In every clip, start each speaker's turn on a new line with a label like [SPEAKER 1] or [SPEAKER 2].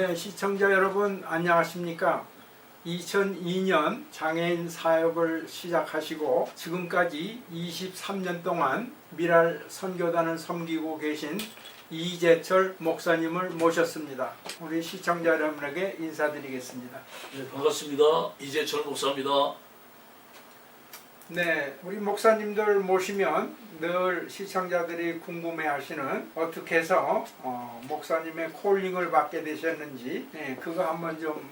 [SPEAKER 1] 네, 시청자 여러분 안녕하십니까? 2002년 장애인 사역을 시작하시고 지금까지 23년 동안 미랄 선교단을 섬기고 계신 이재철 목사님을 모셨습니다. 우리 시청자 여러분에게 인사드리겠습니다.
[SPEAKER 2] 네, 반갑습니다. 이재철 목사입니다.
[SPEAKER 1] 네, 우리 목사님들 모시면 늘 시청자들이 궁금해하시는 어떻게 해서 목사님의 콜링을 받게 되셨는지 그거 한번 좀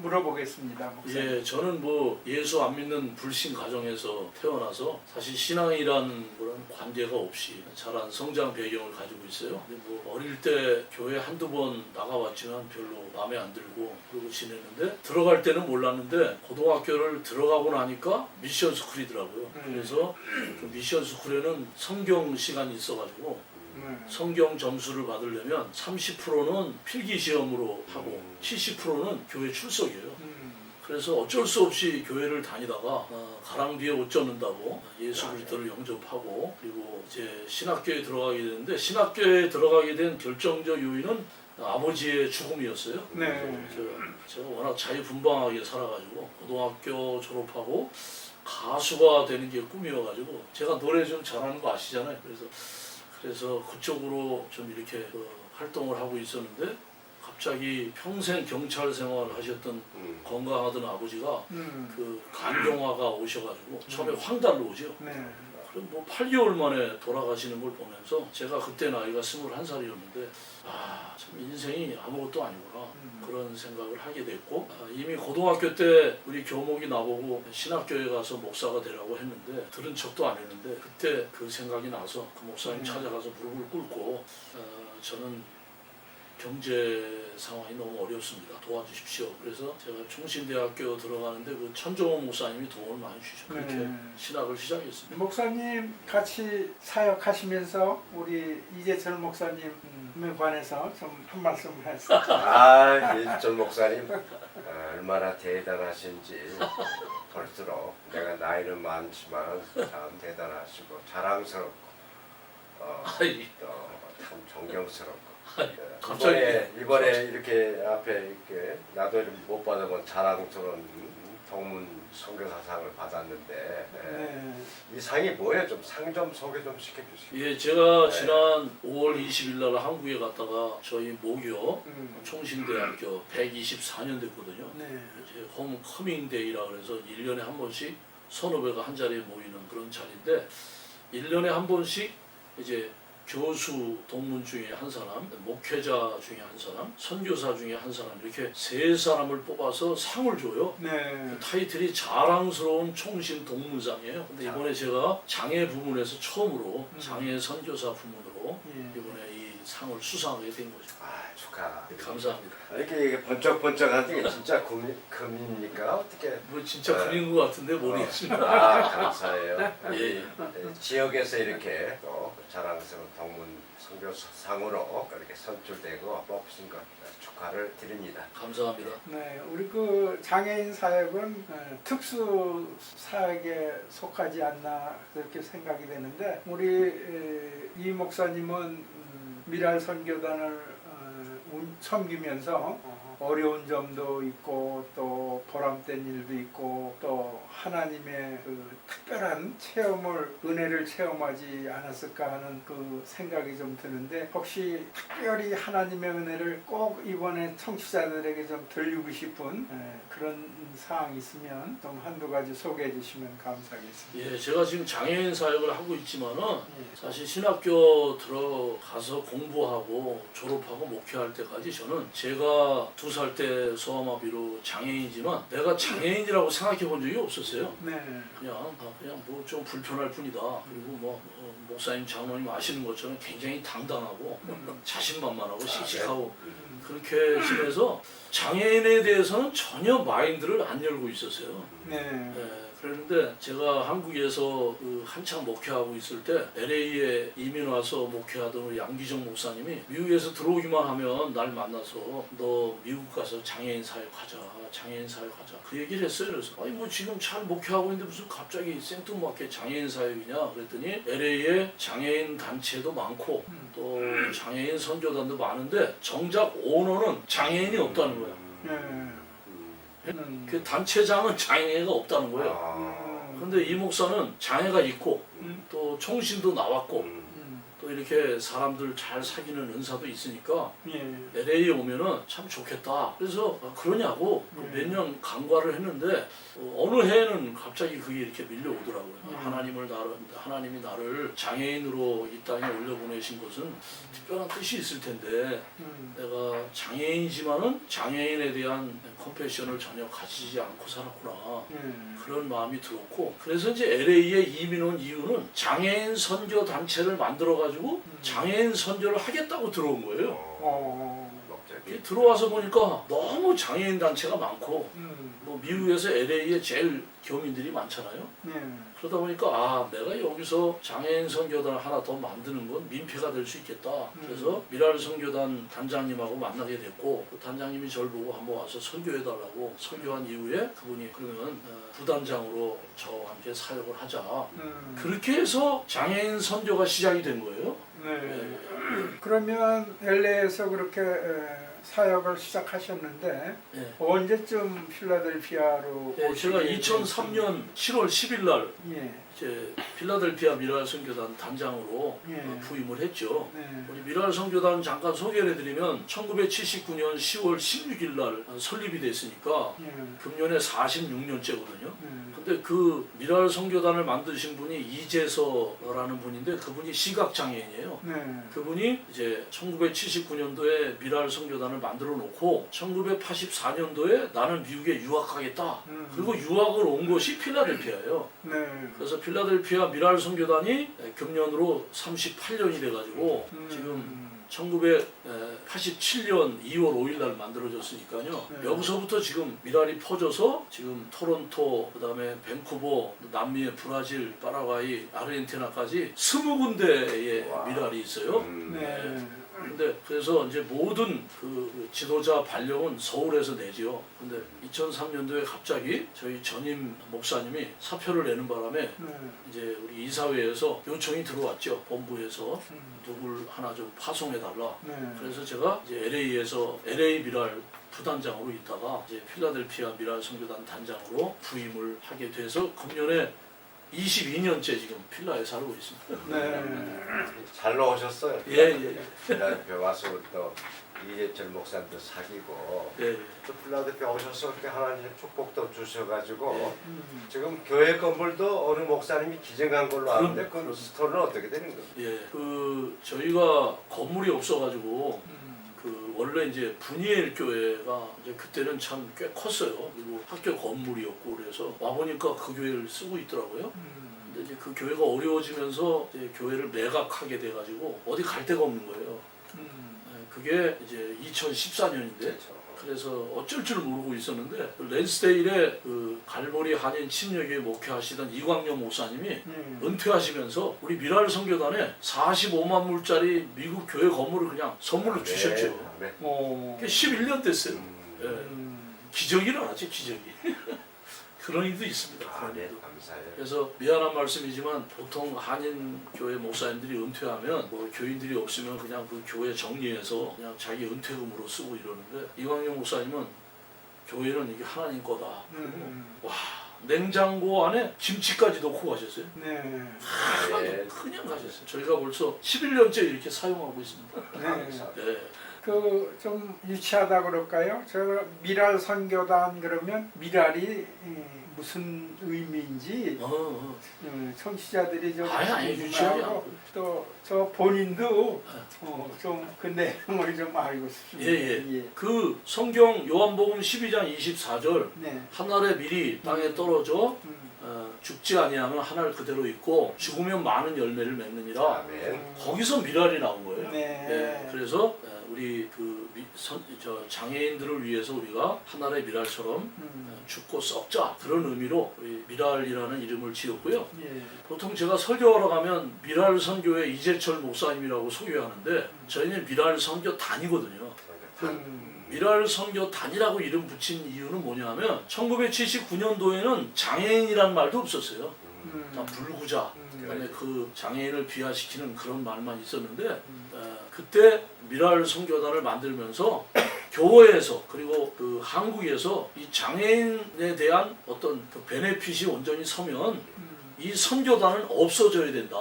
[SPEAKER 1] 물어보겠습니다. 목사님.
[SPEAKER 2] 예, 저는 예수 안 믿는 불신 가정에서 태어나서 사실 신앙이라는 그런 관계가 없이 자란 성장 배경을 가지고 있어요. 근데 어릴 때 교회 한두 번 나가봤지만 별로 마음에 안 들고 그러고 지냈는데 들어갈 때는 몰랐는데 고등학교를 들어가고 나니까 미션 스쿨이더라고요. 그래서 그 미션 스쿨에는 성경 시간이 있어가지고 성경 점수를 받으려면 30%는 필기 시험으로 하고 70%는 교회 출석이에요. 그래서 어쩔 수 없이 교회를 다니다가 가랑비에 옷 젖는다고 예수 그리스도를 영접하고 그리고 이제 신학교에 들어가게 되는데 신학교에 들어가게 된 결정적 요인은 아버지의 죽음이었어요.
[SPEAKER 1] 네.
[SPEAKER 2] 제가 워낙 자유분방하게 살아가지고 고등학교 졸업하고 가수가 되는 게 꿈이어가지고 제가 노래 좀 잘하는 거 아시잖아요. 그래서 그쪽으로 좀 이렇게 활동을 하고 있었는데 갑자기 평생 경찰 생활을 하셨던 건강하던 아버지가 그 간경화가 오셔가지고 처음에 황달로 오죠.
[SPEAKER 1] 네.
[SPEAKER 2] 그럼 8개월 만에 돌아가시는 걸 보면서 제가 그때 나이가 21살이었는데 참 인생이 아무것도 아니구나 그런 생각을 하게 됐고 이미 고등학교 때 우리 교목이 나보고 신학교에 가서 목사가 되라고 했는데 들은 척도 안 했는데 그때 그 생각이 나서 그 목사님 찾아가서 무릎을 꿇고 저는 경제 상황이 너무 어렵습니다. 도와주십시오. 그래서 제가 총신대학교 들어가는데 그 천종원 목사님이 도움을 많이 주셨고 그렇게 신학을 시작했습니다.
[SPEAKER 1] 목사님 같이 사역하시면서 우리 이재철 목사님에 관해서 좀 한 말씀 하세요.
[SPEAKER 3] 이재철 목사님 얼마나 대단하신지 볼수록 내가 나이는 많지만 참 대단하시고 자랑스럽고 또 참 존경스럽고 이번에 이렇게 앞에 이렇게 나도 못 받아본 자랑스러운 동문 선교사상을 받았는데 이 상이 뭐예요? 좀 상 좀 소개 좀 시켜주시죠.
[SPEAKER 2] 예, 제가 지난 5월 20일 날 한국에 갔다가 저희 모교 총신대학교 124년 됐거든요. 이제 홈커밍데이라 그래서 1년에 한 번씩 선후배가 한 자리에 모이는 그런 자리인데 1년에 한 번씩 이제 교수 동문 중에 한 사람, 목회자 중에 한 사람, 선교사 중에 한 사람 이렇게 세 사람을 뽑아서 상을 줘요. 그 타이틀이 자랑스러운 총신 동문상이에요. 근데 이번에 제가 장애 부문에서 처음으로 장애 선교사 부문으로 이번에 이 상을 수상하게 된 거죠.
[SPEAKER 3] 축하.
[SPEAKER 2] 감사합니다.
[SPEAKER 3] 이렇게 번쩍번쩍한데 진짜 금입니까? 어떻게?
[SPEAKER 2] 진짜 금인 것 같은데 모르겠습니다.
[SPEAKER 3] 감사해요.
[SPEAKER 2] 예.
[SPEAKER 3] 지역에서 이렇게 또 자랑스러운 동문 선교사상으로 이렇게 선출되고 뽑히신 것 축하를 드립니다.
[SPEAKER 2] 감사합니다.
[SPEAKER 1] 네, 우리 그 장애인 사역은 특수 사역에 속하지 않나 그렇게 생각이 되는데 우리 이 목사님은 미랄 선교단을 섬기면서 어려운 점도 있고 또 보람된 일도 있고 또 하나님의 그 특별한 체험을 은혜를 체험하지 않았을까 하는 그 생각이 좀 드는데 혹시 특별히 하나님의 은혜를 꼭 이번에 청취자들에게 좀 들리고 싶은 그런 사항이 있으면 좀 한두 가지 소개해 주시면 감사하겠습니다.
[SPEAKER 2] 예, 제가 지금 장애인 사역을 하고 있지만은 사실 신학교 들어가서 공부하고 졸업하고 목회할 때까지 저는 제가 2살 때 소아마비로 장애인이지만 내가 장애인이라고 생각해 본 적이 없었어요. 그냥 뭐 좀 불편할 뿐이다. 그리고 목사님 장로님 아시는 것처럼 굉장히 당당하고 자신만만하고 씩씩하고 그렇게 지내서 장애인에 대해서는 전혀 마인드를 안 열고 있었어요. 그랬는데 제가 한국에서 그 한창 목회하고 있을 때 LA에 이민 와서 목회하던 우리 양기정 목사님이 미국에서 들어오기만 하면 날 만나서 너 미국 가서 장애인 사역 하자. 장애인 사역 하자. 그 얘기를 했어요. 그래서 아니 뭐 지금 잘 목회하고 있는데 무슨 갑자기 생뚱맞게 장애인 사역이냐 그랬더니 LA에 장애인 단체도 많고 또 장애인 선교단도 많은데 정작 오너는 장애인이 없다는 거야. 그 단체장은 장애가 없다는 거예요. 근데 이 목사는 장애가 있고 또 총신도 나왔고 또 이렇게 사람들 잘 사귀는 은사도 있으니까 LA에 오면은 참 좋겠다. 그래서 그러냐고 몇 년 간과를 했는데 어느 해에는 갑자기 그게 이렇게 밀려오더라고요. 하나님이 나를 장애인으로 이 땅에 올려보내신 것은 특별한 뜻이 있을 텐데 내가 장애인이지만은 장애인에 대한 컴패션을 전혀 가지지 않고 살았구나. 그런 마음이 들었고 그래서 이제 LA에 이민 온 이유는 장애인 선교 단체를 만들어가지고 장애인 선교를 하겠다고 들어온 거예요. 들어와서 보니까 너무 장애인 단체가 많고 뭐 미국에서 LA에 제일 교민들이 많잖아요. 그러다 보니까 아 내가 여기서 장애인 선교단 하나 더 만드는 건 민폐가 될 수 있겠다. 그래서 미랄 선교단 단장님하고 만나게 됐고 그 단장님이 저를 보고 한번 와서 설교해달라고 설교한 이후에 그분이 그러면 부단장으로 저와 함께 사역을 하자. 그렇게 해서 장애인 선교가 시작이 된 거예요.
[SPEAKER 1] 그러면 LA에서 그렇게 사역을 시작하셨는데 언제쯤 필라델피아로
[SPEAKER 2] 제가 2003년 7월 10일 날 이제 필라델피아 미랄 선교단 단장으로 부임을 했죠. 우리 미랄 선교단 잠깐 소개를 해드리면 1979년 10월 16일 날 설립이 됐으니까 금년에 46년째거든요. 근데 그 미랄 선교단을 만드신 분이 이재서라는 분인데 그분이 시각장애인이에요. 그분이 이제 1979년도에 미랄 선교단을 만들어 놓고 1984년도에 나는 미국에 유학하겠다. 그리고 유학을 온 것이 필라델피아예요. 그래서 필라델피아 미랄 선교단이 금년으로 38년이 돼가지고 지금 1987년 2월 5일 날 만들어졌으니까요. 여기서부터 지금 미랄이 퍼져서 지금 토론토, 그다음에 밴쿠버, 남미의 브라질, 파라과이, 아르헨티나까지 20군데의 미랄이 있어요. 근데 그래서 이제 모든 그 지도자 발령은 서울에서 내지요. 근데 2003년도에 갑자기 저희 전임 목사님이 사표를 내는 바람에 이제 우리 이사회에서 요청이 들어왔죠. 본부에서 누굴 하나 좀 파송해달라. 그래서 제가 이제 LA에서 LA 미랄 부단장으로 있다가 이제 필라델피아 미랄 선교단 단장으로 부임을 하게 돼서 금년에 22년째 지금 필라에 살고 있습니다.
[SPEAKER 3] 잘 나오셨어요. 필라델피아 와서 또 이재철 목사님도 사귀고 또 필라델피아 오셔서 그렇게 하나님 축복도 주셔가지고 지금 교회 건물도 어느 목사님이 기증한 걸로 아는데 그 스토리는 어떻게 되는 겁니까?
[SPEAKER 2] 그 저희가 건물이 없어가지고 그 원래 이제 분이엘 교회가 이제 그때는 참 꽤 컸어요. 그리고 학교 건물이었고 그래서 와 보니까 그 교회를 쓰고 있더라고요. 근데 이제 그 교회가 어려워지면서 이제 교회를 매각하게 돼가지고 어디 갈 데가 없는 거예요. 그게 이제 2014년인데 그래서 어쩔 줄 모르고 있었는데 랜스데일에 그 갈보리 한인 침례교회 목회하시던 이광영 목사님이 은퇴하시면서 우리 미랄 선교단에 45만 불짜리 미국 교회 건물을 그냥 선물로 주셨죠. 그게 11년 됐어요. 기적이 일어났죠, 기적이. 그런 일도 있습니다. 그런 일도.
[SPEAKER 3] 감사해요.
[SPEAKER 2] 그래서 미안한 말씀이지만 보통 한인 교회 목사님들이 은퇴하면 뭐 교인들이 없으면 그냥 그 교회 정리해서 그냥 자기 은퇴금으로 쓰고 이러는데 이광영 목사님은 교회는 이게 하나님 거다. 와 냉장고 안에 김치까지 넣고 가셨어요. 그냥 가셨어요. 저희가 벌써 11년째 이렇게 사용하고 있습니다.
[SPEAKER 1] 그 좀 유치하다 그럴까요? 저 미랄 선교단 그러면 미랄이 무슨 의미인지 청취자들이 좀 궁금하고 또 저 본인도 좀 그 내용을 좀 알고 싶습니다.
[SPEAKER 2] 그 성경 요한복음 12장 24절 하늘에 미리 땅에 떨어져 죽지 아니하면 하늘 그대로 있고 죽으면 많은 열매를 맺느니라. 거기서 미랄이 나온 거예요. 그래서 우리 그 장애인들을 위해서 우리가 하늘의 미랄처럼 죽고 썩자 그런 의미로 우리 미랄이라는 이름을 지었고요.
[SPEAKER 1] 예.
[SPEAKER 2] 보통 제가 설교하러 가면 미랄 선교회 이재철 목사님이라고 소개하는데 저희는 미랄 선교단이거든요. 미랄 선교단이라고 이름 붙인 이유는 뭐냐면 1979년도에는 장애인이라는 말도 없었어요. 다 불구자. 그다음에 그 장애인을 비하시키는 그런 말만 있었는데 그때 미랄 선교단을 만들면서 교회에서 그리고 그 한국에서 이 장애인에 대한 어떤 그 베네핏이 온전히 서면 이 선교단은 없어져야 된다.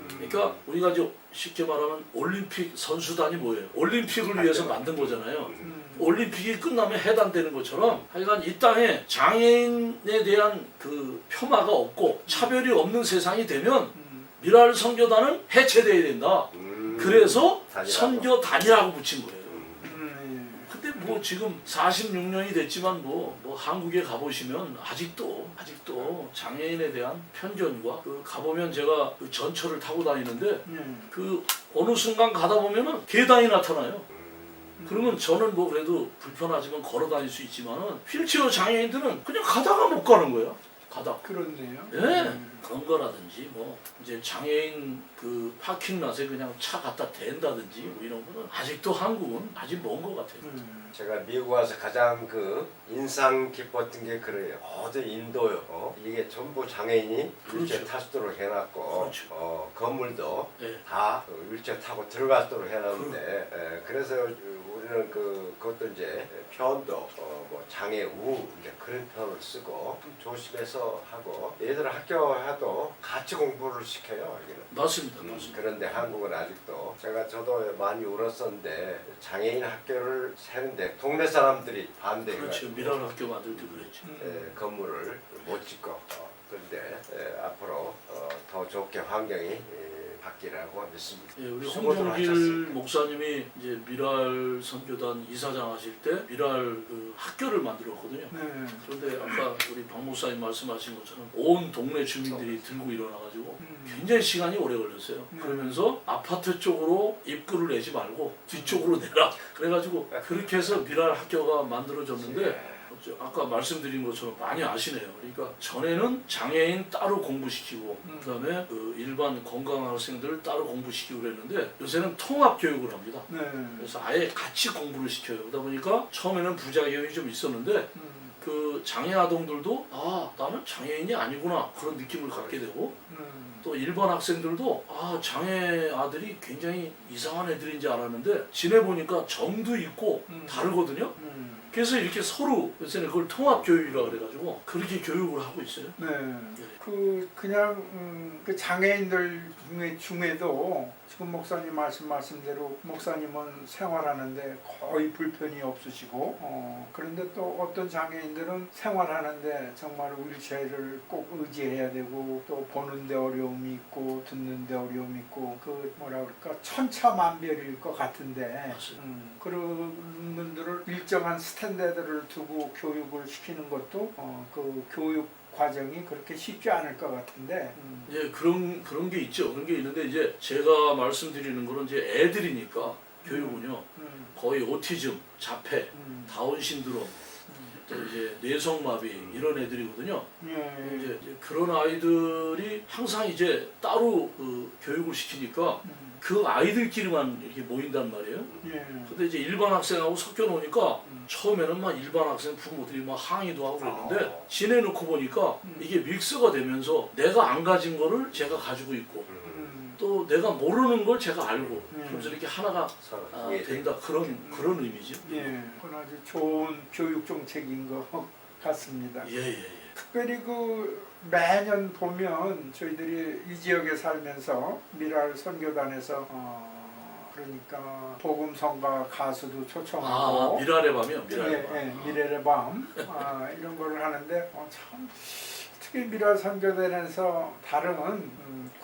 [SPEAKER 2] 그러니까 우리가 이제 쉽게 말하면 올림픽 선수단이 뭐예요? 올림픽을 위해서 만든 거잖아요. 올림픽이 끝나면 해단되는 것처럼 하여간 이 땅에 장애인에 대한 그 폄하가 없고 차별이 없는 세상이 되면 미랄 선교단은 해체돼야 된다. 그래서 선교단이라고 붙인 거예요. 근데 뭐 지금 46년이 됐지만 뭐 한국에 가보시면 아직도 장애인에 대한 편견과 그 가보면 제가 그 전철을 타고 다니는데 그 어느 순간 가다 보면은 계단이 나타나요. 그러면 저는 뭐 그래도 불편하지만 걸어 다닐 수 있지만은 휠체어 장애인들은 그냥 가다가 못 가는 거예요. 가다.
[SPEAKER 1] 그렇네요.
[SPEAKER 2] 예. 그런 거라든지 뭐 이제 장애인 그 파킹랏에 그냥 차 갖다 댄다든지 뭐 이런 거는 아직도 한국은 아직 먼 것 같아요.
[SPEAKER 3] 제가 미국 와서 가장 그 인상 깊었던 게 그래요. 어디 인도요. 이게 전부 장애인이 휠체어 탈 수 있도록 해놨고
[SPEAKER 2] 그렇죠.
[SPEAKER 3] 건물도
[SPEAKER 2] 네.
[SPEAKER 3] 다 휠체어 타고 들어갈 수 있도록 해놨는데 그래서 우리는 그것도 이제 표현도 뭐 장애우 이제 그런 표현을 쓰고 좀 조심해서 하고 얘들 학교 해도 같이 공부를 시켜요. 여기는.
[SPEAKER 2] 맞습니다.
[SPEAKER 3] 그런데 한국은 아직도 저도 많이 울었었는데 장애인 학교를 세는데 동네 사람들이 반대해요.
[SPEAKER 2] 그렇죠. 미랄 학교 만들 때 그랬죠.
[SPEAKER 3] 건물을 못 짓고 그런데 앞으로 더 좋게 환경이 바뀌라고 믿습니다.
[SPEAKER 2] 예, 우리
[SPEAKER 3] 수고들
[SPEAKER 2] 홍종길
[SPEAKER 3] 하셨습니다.
[SPEAKER 2] 목사님이 이제 미랄 선교단 이사장 하실 때 미랄 그 학교를 만들었거든요.
[SPEAKER 1] 네.
[SPEAKER 2] 그런데 아까 우리 박 목사님 말씀하신 것처럼 온 동네 주민들이 들고 일어나가지고 굉장히 시간이 오래 걸렸어요. 그러면서 아파트 쪽으로 입구를 내지 말고 뒤쪽으로 내라. 그래가지고 그렇게 해서 미랄 학교가 만들어졌는데 아까 말씀드린 것처럼 많이 아시네요. 그러니까 전에는 장애인 따로 공부시키고 그다음에 그 일반 건강한 학생들 따로 공부시키고 그랬는데 요새는 통합 교육을 합니다.
[SPEAKER 1] 네.
[SPEAKER 2] 그래서 아예 같이 공부를 시켜요. 그러다 보니까 처음에는 부작용이 좀 있었는데 그 장애 아동들도 아 나는 장애인이 아니구나 그런 느낌을 갖게 되고 또 일반 학생들도 아 장애 아들이 굉장히 이상한 애들인지 알았는데 지내보니까 정도 있고 다르거든요. 그래서 이렇게 서로 요새는 그걸 통합 교육이라고 그래가지고 그렇게 교육을 하고 있어요.
[SPEAKER 1] 네. 그냥 그 장애인들 중에도 지금 목사님 말씀대로 목사님은 생활하는데 거의 불편이 없으시고 그런데 또 어떤 장애인들은 생활하는데 정말 휠체어를 꼭 의지해야 되고 또 보는데 어려움이 있고 듣는데 어려움이 있고 그 뭐라 그럴까 천차만별일 것 같은데 그런 분들을 일정한 스탠다드를 두고 교육을 시키는 것도 그 교육 과정이 그렇게 쉽지 않을 것 같은데.
[SPEAKER 2] 예, 그런 게 있죠. 그런 게 있는데 이제 제가 말씀드리는 거는 이제 애들이니까 교육은요. 거의 오티즘, 자폐, 다운 신드롬, 또 이제 뇌성마비 이런 애들이거든요. 이제 그런 아이들이 항상 이제 따로 그 교육을 시키니까 그 아이들끼리만 이렇게 모인단 말이에요. 근데 이제 일반 학생하고 섞여 놓으니까 처음에는 막 일반 학생 부모들이 막 항의도 하고 그랬는데 지내놓고 보니까 이게 믹스가 되면서 내가 안 가진 거를 제가 가지고 있고 또 내가 모르는 걸 제가 알고 그래서 이렇게 하나가 된다 그런 의미죠.
[SPEAKER 1] 예, 그건 아주 좋은 교육 정책인 것 같습니다.
[SPEAKER 2] 예.
[SPEAKER 1] 특별히 그 매년 보면 저희들이 이 지역에 살면서 미랄 선교단에서 그러니까 복음성가 가수도 초청하고
[SPEAKER 2] 미랄의 밤이요. 미랄의 밤.
[SPEAKER 1] 예, 미랄의 밤 이런 거를 하는데 참 특히 미랄 선교단에서 다른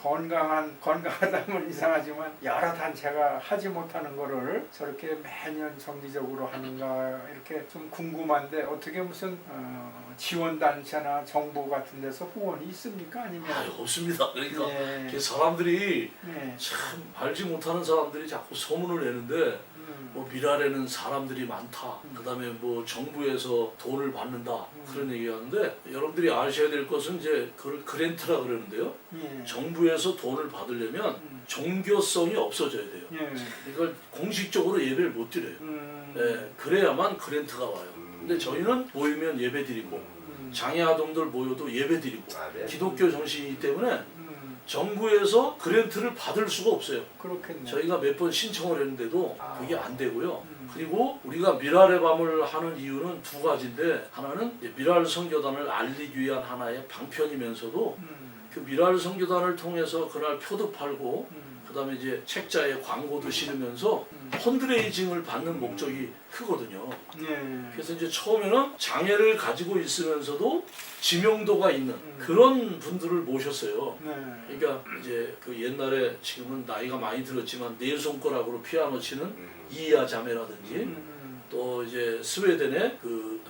[SPEAKER 1] 건강하다면 이상하지만 여러 단체가 하지 못하는 거를 저렇게 매년 정기적으로 하는가 이렇게 좀 궁금한데 어떻게 무슨 지원단체나 정부 같은 데서 후원이 있습니까? 아니면
[SPEAKER 2] 없습니다. 그러니까 사람들이
[SPEAKER 1] 예.
[SPEAKER 2] 참 알지 못하는 사람들이 자꾸 소문을 내는데 뭐 미랄에는 사람들이 많다. 그다음에 뭐 정부에서 돈을 받는다. 그런 얘기하는데 여러분들이 아셔야 될 것은 이제 그걸 그랜트라 그러는데요.
[SPEAKER 1] 예.
[SPEAKER 2] 정부에서 돈을 받으려면 종교성이 없어져야 돼요.
[SPEAKER 1] 예.
[SPEAKER 2] 그러니까 공식적으로 예배를 못 드려요. 예, 그래야만 그랜트가 와요. 근데 저희는 모이면 예배 드리고 장애 아동들 모여도 예배 드리고
[SPEAKER 3] 아멘.
[SPEAKER 2] 기독교 정신이기 때문에 정부에서 그랜트를 받을 수가 없어요.
[SPEAKER 1] 그렇겠네.
[SPEAKER 2] 저희가 몇 번 신청을 했는데도 그게 안 되고요. 그리고 우리가 미랄의 밤을 하는 이유는 두 가지인데 하나는 미랄 선교단을 알리기 위한 하나의 방편이면서도 그 미랄 선교단을 통해서 그날 표도 팔고 그다음에 이제 책자에 광고도 실으면서 펀드레이징을 받는 목적이 크거든요.
[SPEAKER 1] 예.
[SPEAKER 2] 그래서 이제 처음에는 장애를 가지고 있으면서도 지명도가 있는 그런 분들을 모셨어요.
[SPEAKER 1] 네.
[SPEAKER 2] 그러니까 이제 그 옛날에 지금은 나이가 많이 들었지만 네 손가락으로 피아노 치는 이이아 자매라든지 또 이제 스웨덴의 그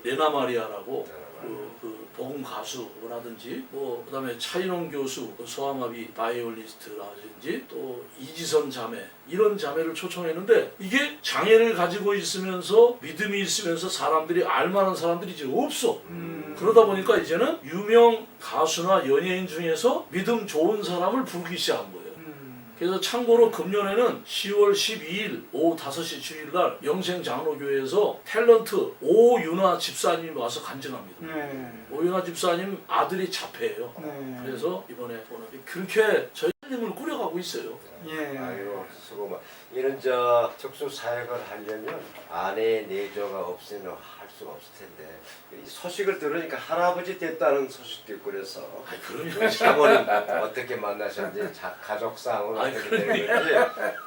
[SPEAKER 2] 레나 마리아라고 그 복음 가수라든지 뭐 그다음에 차인홍 교수 소아마비 바이올리스트라든지 또 이지선 자매 이런 자매를 초청했는데 이게 장애를 가지고 있으면서 믿음이 있으면서 사람들이 알만한 사람들이 이제 없어. 그러다 보니까 이제는 유명 가수나 연예인 중에서 믿음 좋은 사람을 부르기 시작한 거예요. 그래서 참고로 금년에는 10월 12일 오후 5시 주일날 영생장로교회에서 탤런트 오윤아 집사님이 와서 간증합니다.
[SPEAKER 1] 네.
[SPEAKER 2] 오윤아 집사님 아들이 자폐예요.
[SPEAKER 1] 네.
[SPEAKER 2] 그래서 이번에 오늘 그렇게 저희 님을 꾸려가고 있어요.
[SPEAKER 1] 예.
[SPEAKER 3] 아유 수고 많. 이런 저 특수 사역을 하려면 아내의 내조가 없으면 할 수가 없을 텐데 이 소식을 들으니까 할아버지 됐다는 소식도 있고 그래서
[SPEAKER 2] 아이 그럼요.
[SPEAKER 3] 사모님 어떻게 만나셨는지 가족상은
[SPEAKER 2] 아이,
[SPEAKER 3] 어떻게 되는 건지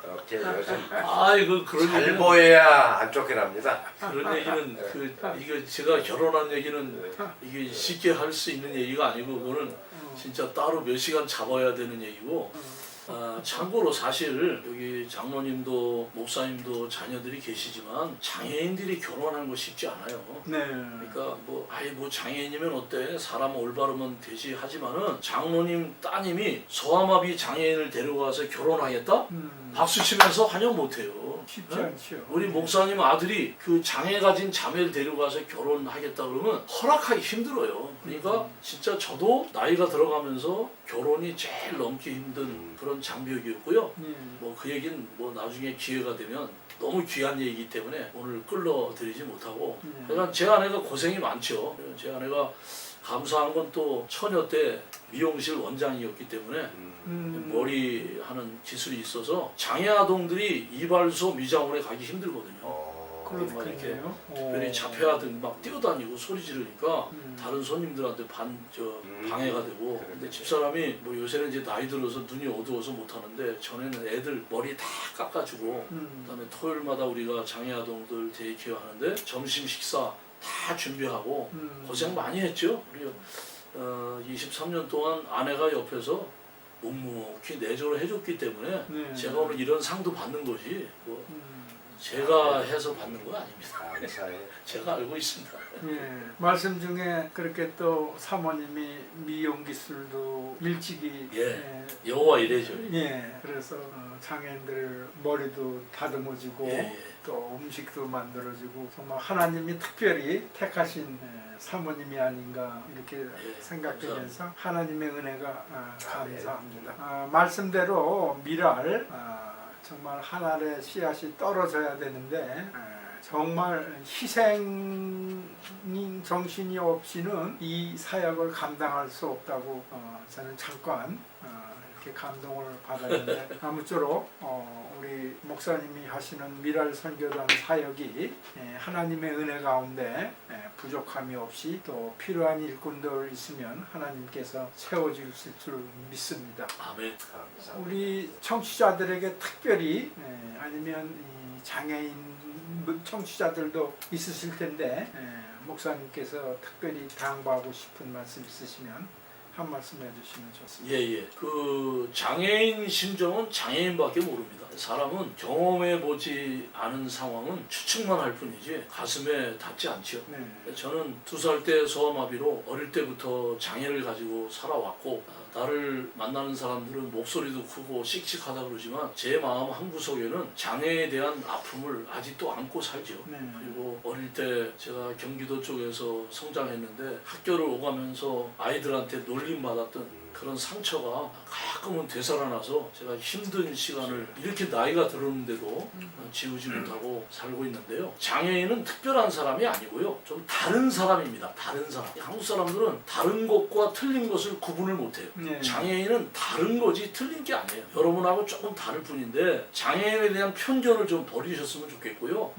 [SPEAKER 3] 이렇게 요즘
[SPEAKER 2] 아이고 그런
[SPEAKER 3] 잘
[SPEAKER 2] 얘기는
[SPEAKER 3] 보여야 안 쫓겨납니다.
[SPEAKER 2] 그런 얘기는 이거 제가 결혼한 얘기는 이게 쉽게 할 수 있는 얘기가 아니고 그거는 진짜 따로 몇 시간 잡아야 되는 얘기고. 참고로 사실 여기 장로님도 목사님도 자녀들이 계시지만 장애인들이 결혼하는 거 쉽지 않아요.
[SPEAKER 1] 네.
[SPEAKER 2] 그러니까 뭐 아예 뭐 장애인이면 어때 사람 올바르면 되지 하지만은 장로님 따님이 소아마비 장애인을 데려가서 결혼하겠다? 박수 치면서 환영 못해요.
[SPEAKER 1] 쉽지 않죠.
[SPEAKER 2] 우리 목사님 아들이 그 장애 가진 자매를 데려가서 결혼하겠다 그러면 허락하기 힘들어요. 그러니까 진짜 저도 나이가 들어가면서 결혼이 제일 넘기 힘든 그런 장벽이었고요. 뭐 그 얘기는 뭐 나중에 기회가 되면 너무 귀한 얘기이기 때문에 오늘 끌어드리지 못하고 그러니까 제 아내가 고생이 많죠. 제 아내가 감사한 건 또 처녀 때 미용실 원장이었기 때문에 머리 하는 기술이 있어서 장애 아동들이 이발소 미장원에 가기 힘들거든요. 막 이렇게
[SPEAKER 1] 그렇겠네요.
[SPEAKER 2] 특별히 자폐아들 막 뛰어다니고 소리 지르니까 다른 손님들한테 방해가 되고 근데 집사람이 뭐 요새는 이제 나이 들어서 눈이 어두워서 못하는데 전에는 애들 머리 다 깎아주고 그다음에 토요일마다 우리가 장애 아동들 데이케어 하는데 점심 식사 다 준비하고 고생 많이 했죠. 그리고 23년 동안 아내가 옆에서 묵묵히 내조를 해줬기 때문에 제가 오늘 이런 상도 받는 것이 뭐 제가 해서 받는 건 아닙니다.
[SPEAKER 3] 감사해.
[SPEAKER 2] 제가 알고 있습니다.
[SPEAKER 1] 예. 말씀 중에 그렇게 또 사모님이 미용 기술도 일찍이
[SPEAKER 2] 여호와 이래죠.
[SPEAKER 1] 예. 그래서 장애인들 머리도 다듬어지고 또 음식도 만들어지고 정말 하나님이 특별히 택하신 사모님이 아닌가 이렇게 생각되면서 하나님의 은혜가 감사합니다. 말씀대로 미랄 정말 하늘의 씨앗이 떨어져야 되는데 정말 희생 정신이 없이는 이 사역을 감당할 수 없다고 저는 잠깐 이렇게 감동을 받았는데 아무쪼록 우리 목사님이 하시는 미랄 선교단 사역이 하나님의 은혜 가운데 부족함이 없이 또 필요한 일꾼들 있으면 하나님께서 채워주실 줄 믿습니다.
[SPEAKER 2] 아멘.
[SPEAKER 3] 감사합니다.
[SPEAKER 1] 우리 청취자들에게 특별히 아니면 이 장애인 청취자들도 있으실 텐데 목사님께서 특별히 당부하고 싶은 말씀 있으시면 한 말씀 해주시면 좋습니다.
[SPEAKER 2] 예예. 그 장애인 심정은 장애인밖에 모릅니다. 사람은 경험해 보지 않은 상황은 추측만 할 뿐이지 가슴에 닿지 않죠.
[SPEAKER 1] 네.
[SPEAKER 2] 저는 2살 때 소아마비로 어릴 때부터 장애를 가지고 살아왔고 나를 만나는 사람들은 목소리도 크고 씩씩하다 그러지만 제 마음 한구석에는 장애에 대한 아픔을 아직도 안고 살죠.
[SPEAKER 1] 네.
[SPEAKER 2] 그리고 어릴 때 제가 경기도 쪽에서 성장했는데 학교를 오가면서 아이들한테 놀림받았던 그런 상처가 가끔은 되살아나서 제가 힘든 시간을 이렇게 나이가 들었는데도 지우지 못하고 살고 있는데요. 장애인은 특별한 사람이 아니고요. 좀 다른 사람입니다. 다른 사람. 한국 사람들은 다른 것과 틀린 것을 구분을 못해요.
[SPEAKER 1] 네.
[SPEAKER 2] 장애인은 다른 거지 틀린 게 아니에요. 여러분하고 조금 다를 뿐인데 장애인에 대한 편견을 좀 버리셨으면 좋겠고요.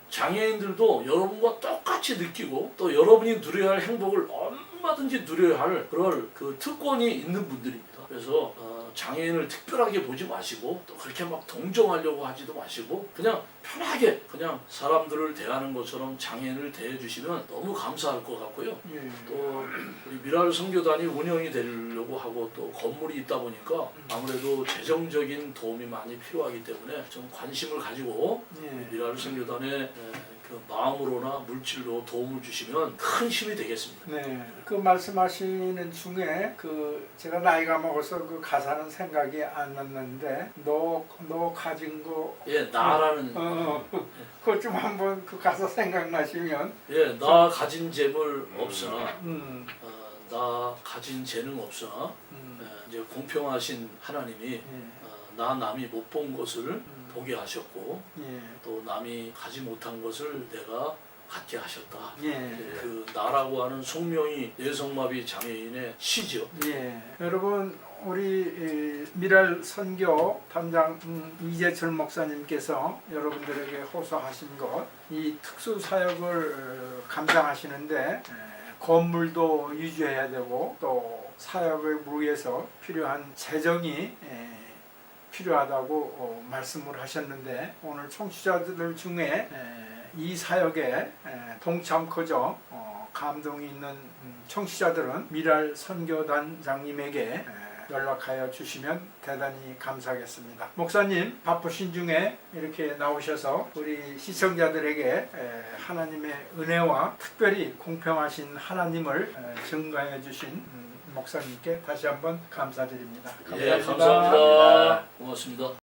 [SPEAKER 2] 장애인들도 여러분과 똑같이 느끼고 또 여러분이 누려야 할 행복을 얼마든지 누려야 할 그럴 그 특권이 있는 분들입니다. 그래서 장애인을 특별하게 보지 마시고 또 그렇게 막 동정하려고 하지도 마시고 그냥 편하게 그냥 사람들을 대하는 것처럼 장애인을 대해주시면 너무 감사할 것 같고요. 또 우리 미랄 선교단이 운영이 되려고 하고 또 건물이 있다 보니까 아무래도 재정적인 도움이 많이 필요하기 때문에 좀 관심을 가지고 미랄 선교단에 그 마음으로나 물질로 도움을 주시면 큰 힘이 되겠습니다.
[SPEAKER 1] 네, 그 말씀하시는 중에 그 제가 나이가 먹어서 그 가사는 생각이 안 났는데 너 가진 거
[SPEAKER 2] 예, 나라는
[SPEAKER 1] 그것 좀 한번 그 가사 생각나시면
[SPEAKER 2] 예, 나 가진 재물 없으나 나 가진 재능 없으나 이제 공평하신 하나님이 나 남이 못 본 것을 보게 하셨고 또 남이 가지 못한 것을 내가 갖게 하셨다. 그 나라고 하는 송명이 뇌성마비 장애인의 시죠.
[SPEAKER 1] 여러분 우리 미랄 선교 단장 이재철 목사님께서 여러분들에게 호소하신 것, 이 특수 사역을 감당하시는데 건물도 유지해야 되고 또 사역을 위해서 필요한 재정이 필요하다고 말씀을 하셨는데 오늘 청취자들 중에 이 사역에 동참커져 감동이 있는 청취자들은 미랄 선교단장님에게 연락하여 주시면 대단히 감사하겠습니다. 목사님 바쁘신 중에 이렇게 나오셔서 우리 시청자들에게 하나님의 은혜와 특별히 공평하신 하나님을 증거해 주신 목사님께 다시 한번 감사드립니다.
[SPEAKER 2] 감사합니다. 고맙습니다.